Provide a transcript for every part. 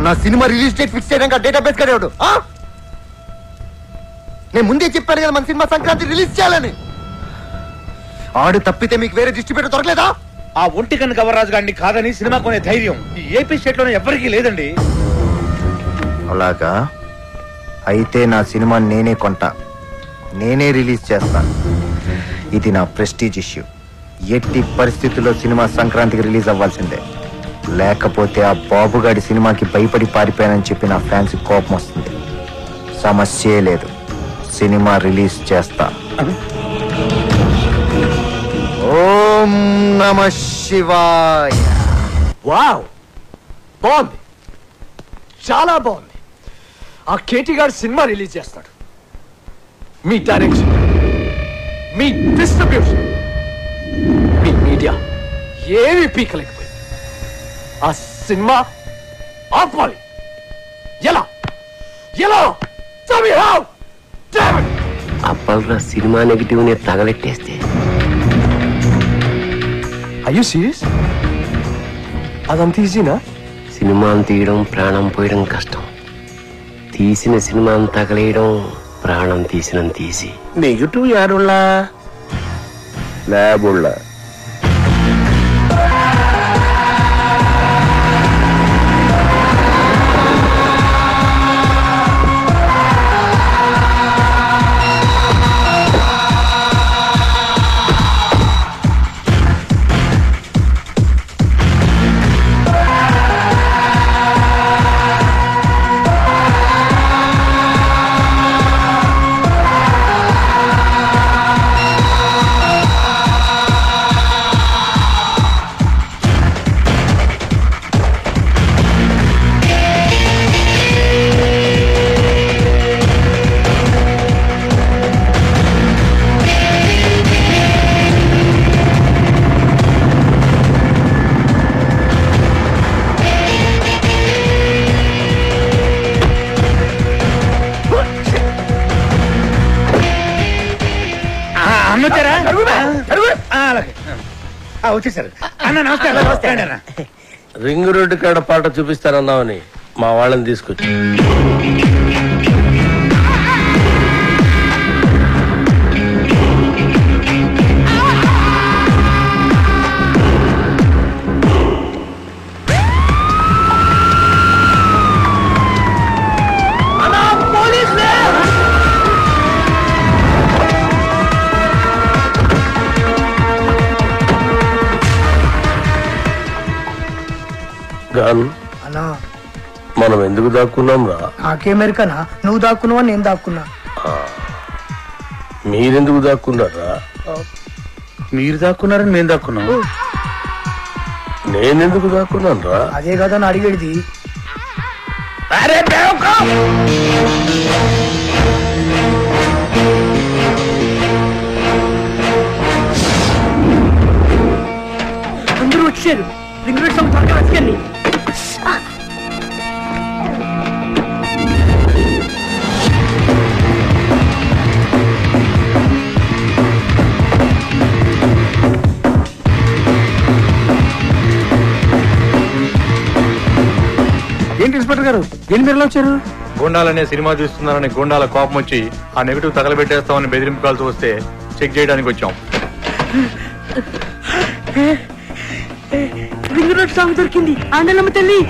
నా cinema release date fix చేయడానికి database కడేవాడు. నేను ముందే చెప్పాను కదా మన సినిమా సంక్రాంతి రిలీజ్ చేయాలని. ఆడు తప్పితే మీకు వేరే డిస్ట్రిబ్యూటర్ దొరకలేదా? ఆ ఒంటికన్ను గవర్రాజు గారిని కాదని సినిమా కొనే ధైర్యం ఈ ఏపీ స్టేట్ లోనే ఎవరికీ లేదండి. అలాగా? అయితే నా సినిమా నేనే కొంటా, నేనే రిలీజ్ చేస్తా. ఇది నా ప్రెస్టీజ్ ఇష్యూ. ఎట్టి పరిస్థితుల్లో సినిమా సంక్రాంతికి రిలీజ్ అవ్వాల్సిందే. లేకపోతే ఆ బాబుగాడి సినిమాకి భయపడి పారిపోయానని చెప్పి నా ఫ్యాన్స్ కోపం వస్తుంది. సమస్యే లేదు, సినిమా రిలీజ్ చేస్తా. ఓం నమ శివాయ. వావ్, బాగుంది, చాలా బాగుంది. ఆ కేటీ గారు సినిమా రిలీజ్ చేస్తాడు. మీ డైరెక్షన్, మీ డిస్ట్రిబ్యూషన్, మీ మీడియా ఏమి పీకలేకపోయింది. ఆ సినిమా ఆపాలి. ఎలా ఎలా అప్పల్రా సినిమా నెగిటివ్ ని తగలెట్టేస్తే. అయ్యో సీరియస్? అదంత ఈజీనా? సినిమాను తీయడం ప్రాణం పోయడం కష్టం. తీసిన సినిమాను తగలేయడం ప్రాణం తీసినంత ఈజీ. నెగిటివ్ యారుళ్ళా? ల్యాబుళ్ళా. వచ్చేసారు అన్న. నమస్కారం. రింగ్ రోడ్డు కాడ పాట చూపిస్తానన్నావని మా వాళ్ళని తీసుకొచ్చి మనం ఎందుకు దాక్కున్నాం రా? నాకేమెరికనా? నువ్వు దాక్కున్నావా నేను దాక్కున్నా? మీరెందుకు దాక్కున్నారా? మీరు దాక్కున్నారని మేము దాక్కున్నాం. నేనెందుకు దాక్కున్నాను రా? అదే కదా అని అడిగేది. అందరూ వచ్చారు. రింగ్ రోడ్ సమ్ త్వరగా వచ్చేయండి. ఏంటి ఇన్స్పెక్టర్ గారు, దేని మీరు వచ్చారు? గోండాలనే సినిమా చూస్తున్నారని గోండాల కోపం వచ్చి ఆ నెగిటివ్ తగలబెట్టేస్తామని బెదిరింపు కాల్సి వస్తే చెక్ చేయడానికి వచ్చాం. రింగ్ రోడ్ సాంగ్ దొరికింది. ఆండలమ్మ తల్లి.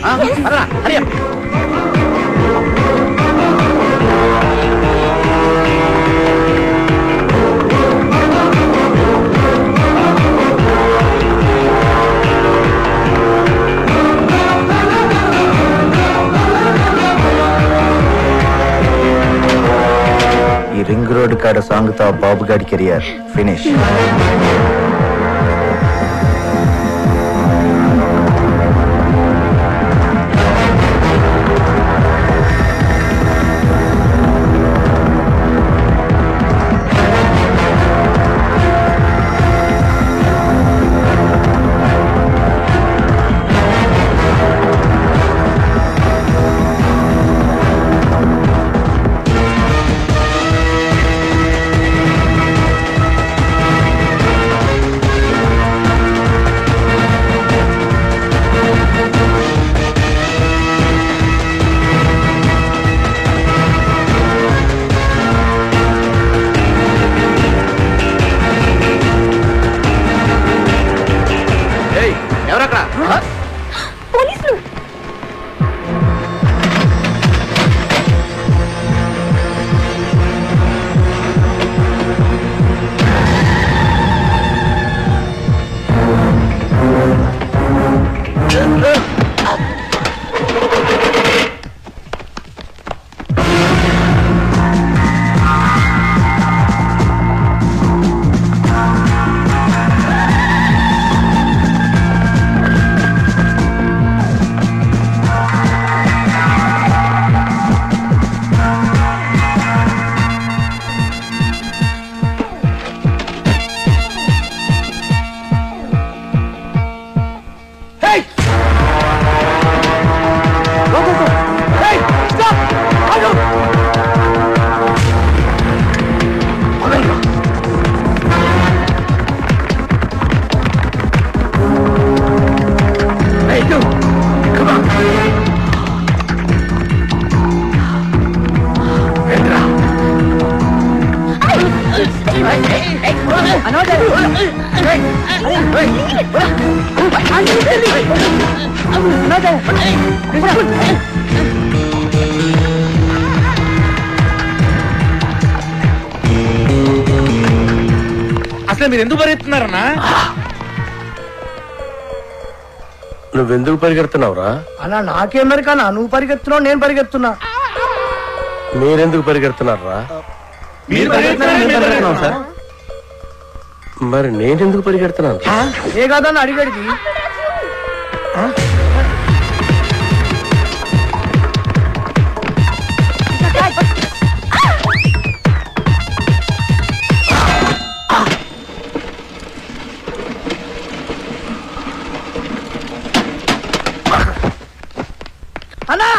ఈ రింగ్ రోడ్ కాడ సాంగ్ తో బాబుగాడి కెరియర్ ఫినిష్. అసలు మీరు ఎందుకు పరిగెత్తున్నారన్నా? నువ్వెందుకు పరిగెడుతున్నావురా? అలా నాకేమరికన్నా నువ్వు పరిగెత్తున్నావు నేను పరిగెత్తున్నా. మీరెందుకు పరిగెడుతున్నారా? మరి నేనెందుకు పరిగెడుతున్నాను? ఏ కాదని అడిగడికి అన్నా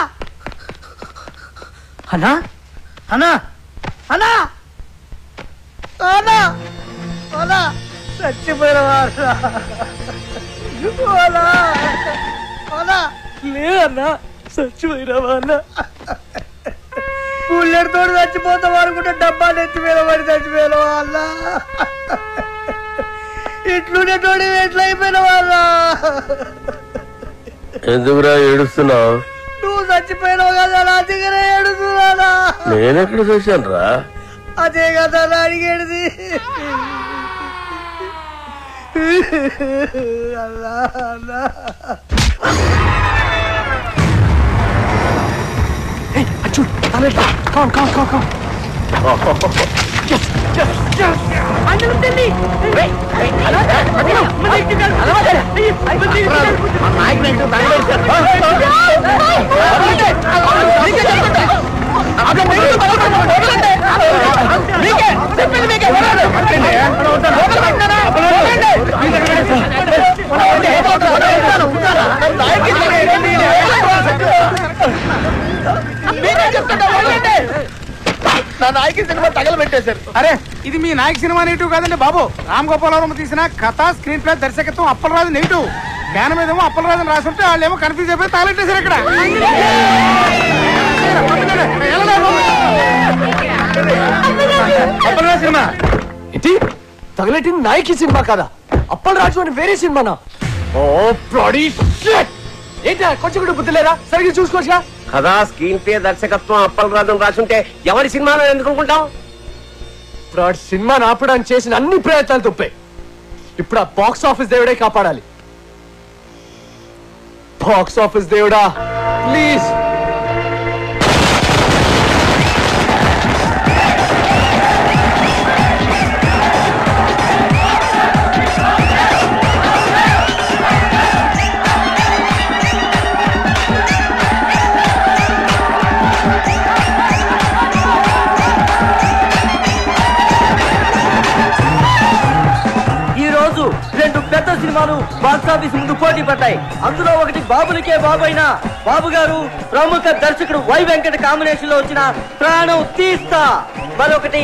అన్నా అన్నా అన్నా అన్నా అన్నా చచ్చిపోయినవారు లేదన్నా చచ్చిపోయినవా అన్న పుల్లెడితో చచ్చిపోతాం అనుకుంటే డబ్బా నెత్తిపోయిన పడి చచ్చిపోయినవా అన్న ఇట్లుండే తోడి ఎట్లా అయిపోయినవా అన్న ఎందుకురా ఏడుస్తున్నావు? నువ్వు చచ్చిపోయినావు కదా నా దగ్గర ఏడుస్తున్నానా? నేనెక్కడ చూశాను రా? అదే కదా అడిగేది. అల్లా అల్లా చూడు నా నాయకి సినిమా తగలబెట్టేశారు. అరే ఇది మీ నాయక సినిమా నెగిటివ్ కాదండి బాబు. రామ్ గోపాలవరం తీసిన కథ స్క్రీన్ ప్లే దర్శకత్వం అప్పలరాజు నెగిటివ్. జ్ఞానం మీదేమో అప్పలరాజు అని రాసుంటే వాళ్ళు ఏమో కన్ఫ్యూజ్ అయిపోయి తగలెట్టేశారు ఇక్కడ. సినిమా ఇది తగలెట్టింది నాయకి సినిమా కదా, అప్పలరాజు అని వేరే సినిమానా? ఓ బ్లడీ షిట్! ఏంటి కొంచెం కూడా బుద్ధి లేదా? సరిగ్గా చూసుకోవచ్చుగా. కదా స్క్రీన్ ప్లే దర్శకత్వం అప్పలరాజు రాసుంటే ఎవరి సినిమాలో ఎందుకు అనుకుంటాం? ఇప్పుడు సినిమాని ఆపడానికి చేసిన అన్ని ప్రయత్నాలు తప్పాయి. ఇప్పుడు ఆ బాక్స్ ఆఫీస్ దేవుడే కాపాడాలి. బాక్స్ ఆఫీస్ దేవుడా ప్లీజ్. రెండు పెద్ద సినిమాలు బాక్సాఫీస్ ముందు పోటీ పడ్డాయి. అందులో ఒకటి బాబులకే బాబు అయిన బాబు గారు ప్రముఖ దర్శకుడు వై వెంకట కాంబినేషన్ లో వచ్చిన ప్రాణం తీస్తా, మరొకటి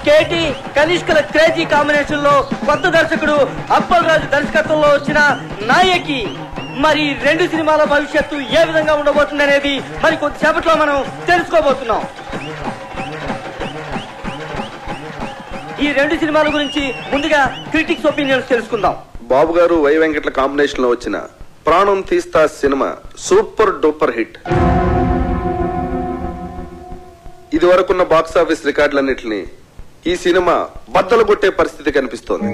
కేటీ కనిష్కల క్రేజీ కాంబినేషన్ లో కొత్త దర్శకుడు అప్పలరాజు దర్శకత్వంలో వచ్చిన నాయకి. మరి రెండు సినిమాల భవిష్యత్తు ఏ విధంగా ఉండబోతుంది అనేది మరి కొద్దిసేపట్లో మనం తెలుసుకోబోతున్నాం. ఈ రెండు సినిమాల గురించి ముందుగా క్రిటిక్స్ ఒపీనియన్స్ తెలుసుకుందాం. బాబు గారు వై వెంకట్ల కాంబినేషన్ లో వచ్చిన ప్రాణం తీస్తా సినిమా సూపర్ డూపర్ హిట్. ఇది వరకున్న బాక్స్ ఆఫీస్ రికార్డులన్నింటినీ ఈ సినిమా బద్దలు కొట్టే పరిస్థితి కనిపిస్తోంది.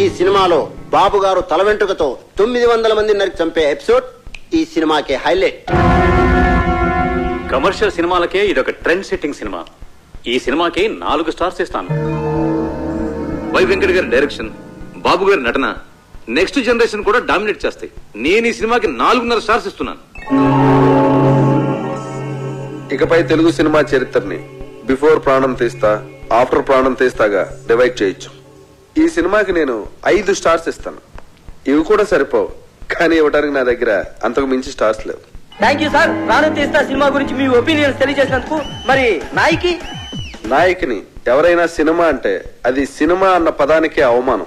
ఈ సినిమాలో బాబు గారు తల వెంట్రుకతో 900 మంది నరికి చంపే ఎపిసోడ్ ఈ సినిమాకే హైలైట్. కమర్షియల్ సినిమాలకే ఇదొక ట్రెండ్ సెట్టింగ్ సినిమా. ఈ సినిమాకి 4 స్టార్స్ ఇస్తాను. వై వెంకట్ గారి డైరెక్షన్, బాబు గారి నటన నెక్స్ట్ జనరేషన్ కూడా డామినేట్ చేస్తాయి. నేను ఈ సినిమాకి 4.5 స్టార్స్ ఇస్తున్నాను. ఇకపై తెలుగు సినిమా చరిత్రని బిఫోర్ ప్రాణం తీస్తా, ఆఫ్టర్ ప్రాణం తీస్తాగా డివైడ్ చేయొచ్చు. ఈ సినిమాకి నేను 5 స్టార్స్ ఇస్తాను. ఇవి కూడా సరిపోవు, కానీ ఇవ్వడానికి నా దగ్గర అంతకు మించి స్టార్స్ లేవు. Thank you sir. ప్రాణం తీస్తా సినిమా గురించి మీ ఒపీనియన్స్ తెలియజేసినందుకు. మరి నాయకిని ఎవరైనా సినిమా అంటే అది సినిమా అన్న పదానికే అవమానం.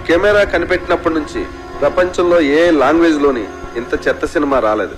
కెమెరా కనిపెట్టినప్పటి నుంచి ప్రపంచంలో ఏ లాంగ్వేజ్ లోని ఇంత చెత్త సినిమా రాలేదు.